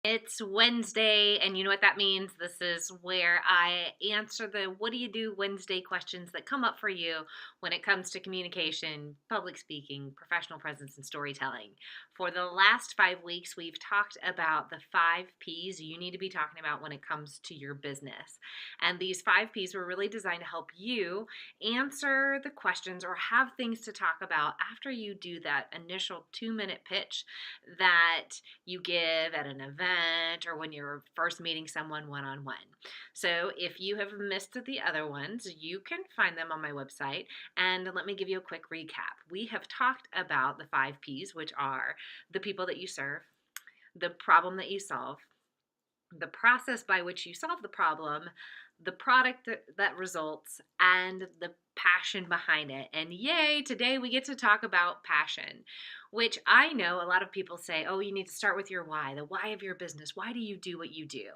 It's Wednesday, and you know what that means? This is where I answer the what do you do Wednesday questions that come up for you when it comes to communication, public speaking, professional presence, and storytelling. For the last 5 weeks, we've talked about the 5 P's you need to be talking about when it comes to your business. And these 5 P's were really designed to help you answer the questions or have things to talk about after you do that initial 2-minute pitch that you give at an event or when you're first meeting someone one on one. So, if you have missed the other ones, you can find them on my website. And let me give you a quick recap. We have talked about the 5 P's, which are the people that you serve, the problem that you solve, the process by which you solve the problem, the product that results, and the passion behind it. And yay, today we get to talk about passion, which I know a lot of people say, oh, you need to start with your why, the why of your business. Why do you do what you do?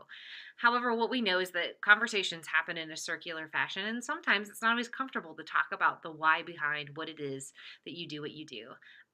However, what we know is that conversations happen in a circular fashion, and sometimes it's not always comfortable to talk about the why behind what it is that you do what you do.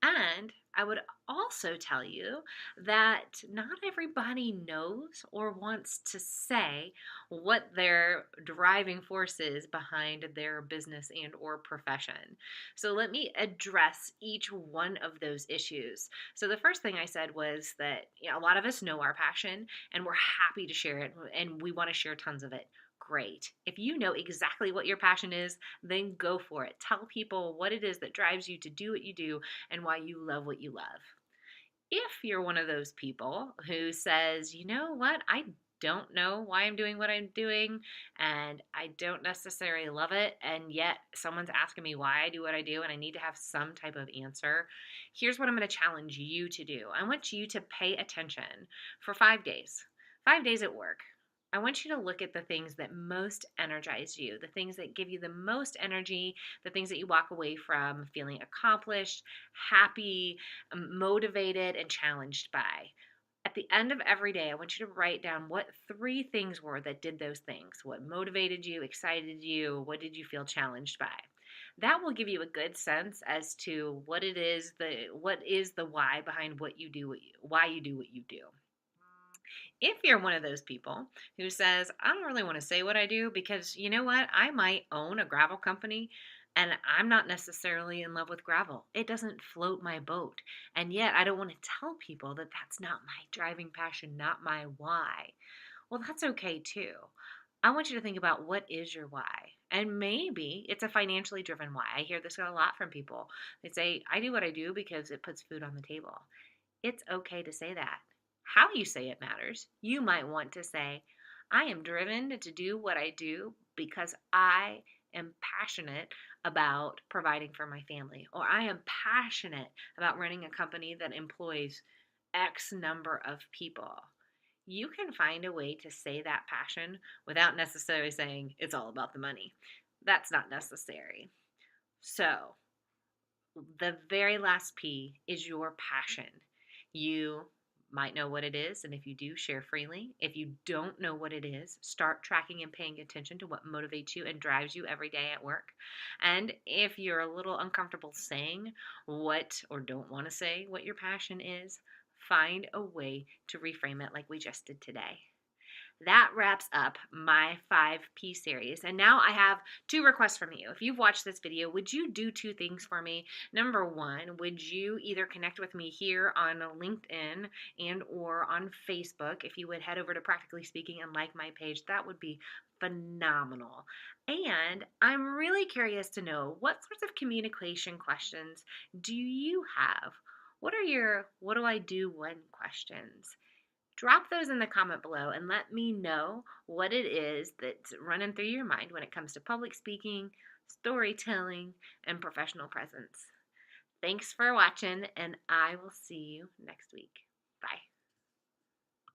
And I would also tell you that not everybody knows or wants to say what their driving force is behind their business and or profession. So let me address each one of those issues. So the first thing I said was that a lot of us know our passion and we're happy to share it and we want to share tons of it. Great. If you know exactly what your passion is, then go for it. Tell people what it is that drives you to do what you do and why you love what you love. If you're one of those people who says, you know what, I don't know why I'm doing what I'm doing and I don't necessarily love it, and yet someone's asking me why I do what I do and I need to have some type of answer, here's what I'm going to challenge you to do. I want you to pay attention for 5 days. 5 days at work. I want you to look at the things that most energize you, the things that give you the most energy, the things that you walk away from feeling accomplished, happy, motivated, and challenged by. At the end of every day, I want you to write down what 3 things were that did those things. What motivated you, excited you, what did you feel challenged by? That will give you a good sense as to what is the why behind what you do, why you do what you do. If you're one of those people who says, I don't really want to say what I do because you know what? I might own a gravel company and I'm not necessarily in love with gravel. It doesn't float my boat. And yet I don't want to tell people that that's not my driving passion, not my why. Well, that's okay too. I want you to think about what is your why. And maybe it's a financially driven why. I hear this a lot from people. They say, I do what I do because it puts food on the table. It's okay to say that. How you say it matters. You might want to say, I am driven to do what I do because I am passionate about providing for my family, or I am passionate about running a company that employs X number of people. You can find a way to say that passion without necessarily saying it's all about the money. That's not necessary. So, the very last P is your passion. You might know what it is, and if you do, share freely. If you don't know what it is, start tracking and paying attention to what motivates you and drives you every day at work. And if you're a little uncomfortable saying what or don't want to say what your passion is, find a way to reframe it like we just did today. That wraps up my 5P series. And now I have 2 requests from you. If you've watched this video, would you do 2 things for me? Number one, would you either connect with me here on LinkedIn and or on Facebook? If you would head over to Practically Speaking and like my page, that would be phenomenal. And I'm really curious to know, what sorts of communication questions do you have? What are your what do I do when questions? Drop those in the comment below and let me know what it is that's running through your mind when it comes to public speaking, storytelling, and professional presence. Thanks for watching, and I will see you next week. Bye.